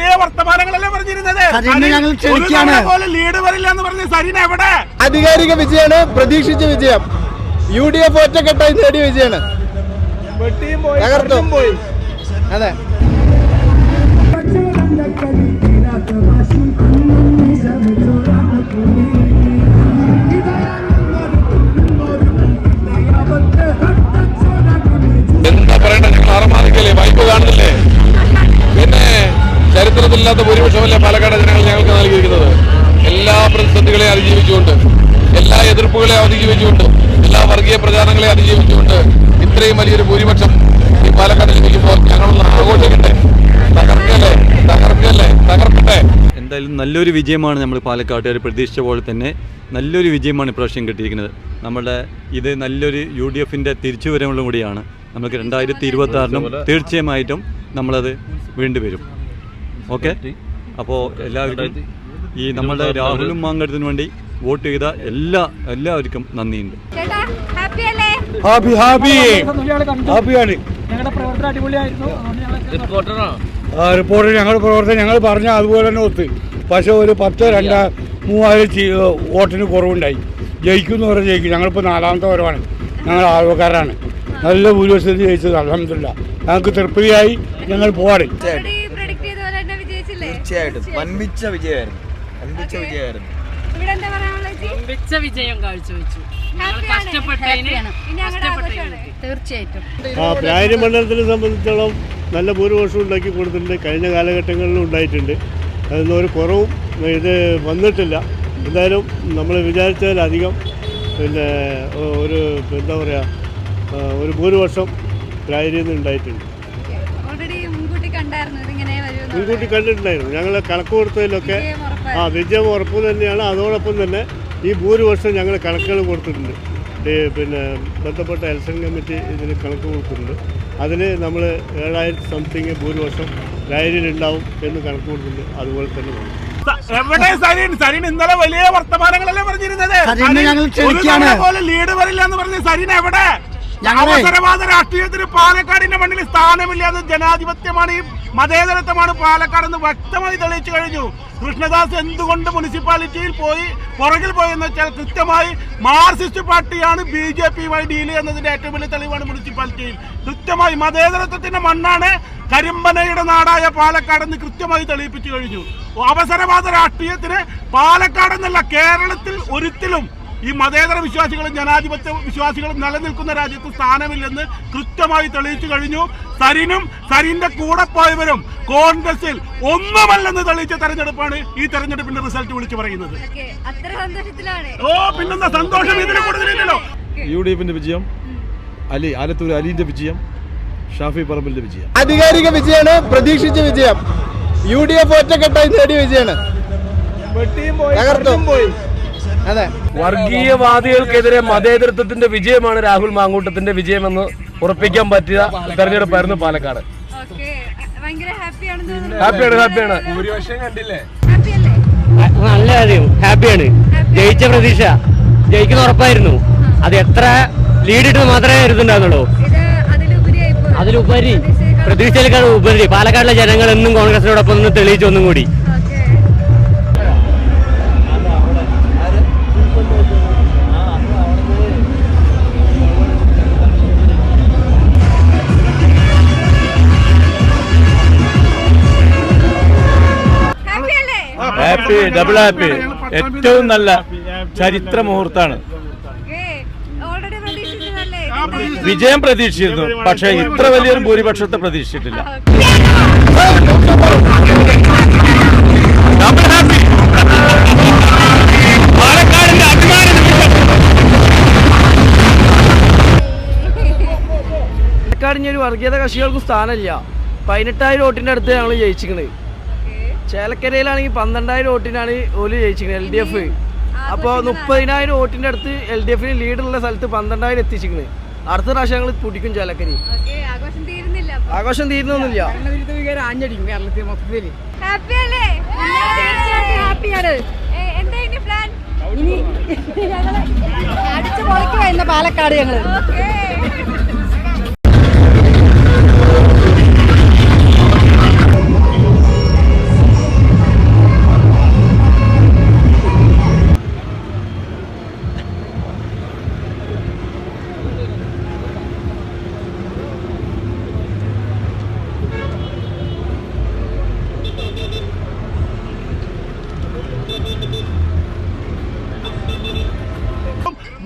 വലിയ വർത്തമാനങ്ങളല്ലേ പറഞ്ഞിരുന്നത്. ലീഡ് വരില്ല എന്ന് പറഞ്ഞ സരിൻ എവിടെ? അധികാരിക വിജയമാണ്, പ്രതീക്ഷിച്ച വിജയം. UDF ഒറ്റക്കെട്ടായി നേടിയ വിജയമാണ്. തകർത്തും പോയി. അതെ, എന്താ പറയണ്ട, നിങ്ങൾ അറമാദിക്കല്ലേ, വായ്പ കാണുന്നില്ലേ? പിന്നെ ചരിത്രത്തിലില്ലാത്ത ഭൂരിപക്ഷമല്ലേ പാലക്കാട് ജനങ്ങൾ ഞങ്ങൾക്ക് നൽകിയിരിക്കുന്നത്. എല്ലാ പ്രതിസന്ധികളെയും അതിജീവിച്ചുകൊണ്ട്, എല്ലാ എതിർപ്പുകളെ അതിജീവിച്ചുകൊണ്ട്, എല്ലാ വർഗീയ പ്രചാരണങ്ങളെ അതിജീവിച്ചുകൊണ്ട് ഇത്രയും വലിയൊരു ഭൂരിപക്ഷം ഈ പാലക്കാട് ലഭിക്കുമ്പോൾ ഞങ്ങളൊന്ന് ആഘോഷിക്കട്ടെ. തകർക്കല്ലേ, തകർക്കല്ലേ, തകർക്കട്ടെ. എന്തായാലും നല്ലൊരു വിജയമാണ് നമ്മൾ പാലക്കാട്ടുകാർ പ്രതീക്ഷിച്ച പോലെ തന്നെ നല്ലൊരു വിജയമാണ് ഇപ്രാവശ്യം കിട്ടിയിരിക്കുന്നത്. നമ്മുടെ ഇത് നല്ലൊരു UDFൻ്റെ തിരിച്ചുവരവും കൂടിയാണ്. നമുക്ക് 2026 തീർച്ചയായിട്ടും നമ്മളത് വീണ്ടും വരും. ഓക്കെ, അപ്പോൾ എല്ലാവർക്കും ഈ നമ്മുടെ രാഹുലും മാങ്കടത്തിനു വേണ്ടി വോട്ട് ചെയ്ത എല്ലാവർക്കും നന്ദിയുണ്ട്. റിപ്പോർട്ടർ ഞങ്ങളുടെ പ്രവർത്തനം ഞങ്ങൾ പറഞ്ഞ അതുപോലെ തന്നെ ഒത്ത്. പക്ഷെ ഒരു 10-2-3,000 വോട്ടിന് കുറവുണ്ടായി. ജയിക്കുമെന്ന് പറഞ്ഞാൽ ജയിക്കും. ഞങ്ങളിപ്പോൾ 4ാമത്തെ വരവാണ്. ഞങ്ങൾ ആൾക്കാരാണ്. നല്ല ഭൂരിപക്ഷത്തിൽ ജയിച്ചത്. അൽഹംദുലില്ലാ, ഞങ്ങൾക്ക് തൃപ്തിയായി. ഞങ്ങൾ പോവാറ്. തീർച്ചയായിട്ടും വൻപിച്ച വിജയമായിരുന്നു. തീർച്ചയായിട്ടും പ്രായരി മണ്ഡലത്തിനെ സംബന്ധിച്ചോളം നല്ല ഭൂരിപക്ഷം ഉണ്ടാക്കി കൊടുത്തിട്ടുണ്ട്. കഴിഞ്ഞ കാലഘട്ടങ്ങളിലും ഉണ്ടായിട്ടുണ്ട്. അതിനൊരു കുറവും ഇത് വന്നിട്ടില്ല. എന്തായാലും നമ്മൾ വിചാരിച്ചതിലധികം പിന്നെ ഒരു എന്താ പറയുക ഒരു ഭൂരിപക്ഷം പ്രായരിയിൽ നിന്ന് ഉണ്ടായിട്ടുണ്ട്. മുൻകൂട്ടി കണ്ടിട്ടുണ്ടായിരുന്നു. ഞങ്ങൾ കണക്ക് കൊടുത്തതിലൊക്കെ വിജയം ഉറപ്പ് തന്നെയാണ്. അതോടൊപ്പം തന്നെ ഈ ഭൂരിപക്ഷം ഞങ്ങൾ കണക്കുകൾ കൊടുത്തിട്ടുണ്ട്. പിന്നെ ബന്ധപ്പെട്ട ഇലക്ഷൻ കമ്മിറ്റി ഇതിന് കണക്ക് കൊടുത്തിട്ടുണ്ട്. അതിന് നമ്മൾ 7,000 സംതിങ് ഭൂരിപക്ഷം രായരിലുണ്ടാവും എന്ന് കണക്ക് കൊടുത്തിട്ടുണ്ട്. അതുപോലെ തന്നെ എവിടെ സരിൻ ഇന്നലെ വലിയ വർത്തമാനങ്ങളല്ലേ പറഞ്ഞിരുന്നത്. ലീഡ് വരില്ല എന്ന് പറഞ്ഞ സരിൻ എവിടെ? അവസരവാദ രാഷ്ട്രീയത്തിന് പാലക്കാടിന്റെ മണ്ണിൽ സ്ഥാനമില്ലാതെ ജനാധിപത്യമാണ്, ഈ മതേതരത്വമാണ് പാലക്കാട് എന്ന് വ്യക്തമായി തെളിയിച്ചു കഴിഞ്ഞു. കൃഷ്ണദാസ് എന്തുകൊണ്ട് മുനിസിപ്പാലിറ്റിയിൽ പുറകിൽ പോയെന്ന് വെച്ചാൽ കൃത്യമായി മാർക്സിസ്റ്റ് പാർട്ടിയാണ് BJP-യുമായി ഡീൽ എന്നതിന്റെ ഏറ്റവും വലിയ തെളിവാണ്. മുനിസിപ്പാലിറ്റിയിൽ കൃത്യമായി മതേതരത്വത്തിന്റെ മണ്ണാണ്, കരിമ്പനയുടെ നാടായ പാലക്കാടെന്ന് കൃത്യമായി തെളിയിപ്പിച്ചു കഴിഞ്ഞു. അവസരവാദ രാഷ്ട്രീയത്തിന് പാലക്കാടെന്നല്ല കേരളത്തിൽ ഒരിക്കലും ഈ മതേതര വിശ്വാസികളും ജനാധിപത്യ വിശ്വാസികളും നിലനിൽക്കുന്ന രാജ്യത്ത് സ്ഥാനമില്ലെന്ന് കൃത്യമായി തെളിയിച്ചു കഴിഞ്ഞു. സരിന്റെ കൂടെ പോയവരും കോൺഗ്രസിൽ ഒന്നുമല്ലെന്ന് തെളിയിച്ച തെരഞ്ഞെടുപ്പാണ് ഈ തെരഞ്ഞെടുപ്പിന്റെ റിസൾട്ട് വിളിച്ചു പറയുന്നത്. പിന്നെന്താ സന്തോഷം ഇതിനെ കൂടുതലില്ലല്ലോ. UDFന്റെ വിജയം, ആലത്തൂർ അലിന്റെ വിജയം, ഷാഫി പറമ്പിലിന്റെ വിജയം. അധികാരിക വിജയമാണ്, പ്രതീക്ഷിച്ച വിജയം. UDF ഒറ്റക്കെട്ടായി നേടിയ വിജയമാണ്. തകർത്തും പോയി. അതെ, വർഗീയവാദികൾക്കെതിരെ മതേതരത്വത്തിന്റെ വിജയമാണ് രാഹുൽ മാങ്കൂട്ടത്തിന്റെ വിജയമെന്ന് ഉറപ്പിക്കാൻ പറ്റിയ തെരഞ്ഞെടുപ്പായിരുന്നു പാലക്കാട്. ഹാപ്പിയാണ്. നല്ല കാര്യം, ഹാപ്പിയാണ്. ജയിച്ച പ്രതീക്ഷ ജയിക്കുന്ന ഉറപ്പായിരുന്നു. അത് എത്ര ലീഡിട്ട് മാത്രമേ കരുതുണ്ടായിരുന്നുള്ളൂ. അതിലുപരി പ്രതീക്ഷയിലേക്കാൾ ഉപരി പാലക്കാടിലെ ജനങ്ങൾ എന്നും കോൺഗ്രസിനോടൊപ്പം നിന്ന് തെളിയിച്ചു ഒന്നും കൂടി. Happy, double happy. ഏറ്റവും നല്ല ചരിത്ര മുഹൂർത്തമാണ്. വിജയം പ്രതീക്ഷിച്ചിരുന്നു, പക്ഷേ ഇത്ര വലിയൊരു ഭൂരിപക്ഷത്തെ പ്രതീക്ഷിച്ചിട്ടില്ല. പാലക്കാടിന് ഒരു വർഗീയത കക്ഷികൾക്കും സ്ഥാനമില്ല. 18,000 വോട്ടിന്റെ അടുത്ത് ഞങ്ങൾ ജയിച്ചിരിക്കുന്നത്. ചേലക്കരയിലാണെങ്കിൽ 12,000 വോട്ടിനാണ് ഓല് ജയിച്ചിരിക്കുന്നത് LDF. അപ്പോൾ 30,000 വോട്ടിന്റെ അടുത്ത് LDFന് ലീഡുള്ള സ്ഥലത്ത് 12,000 എത്തിച്ചിരിക്കുന്നത്. അടുത്ത പ്രാവശ്യം ഞങ്ങൾ പിടിക്കും ചേലക്കരി. ആഘോഷം തീരുന്നൊന്നുമില്ല. പാലക്കാട് ഞങ്ങള്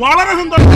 വളരെ സന്തോഷം.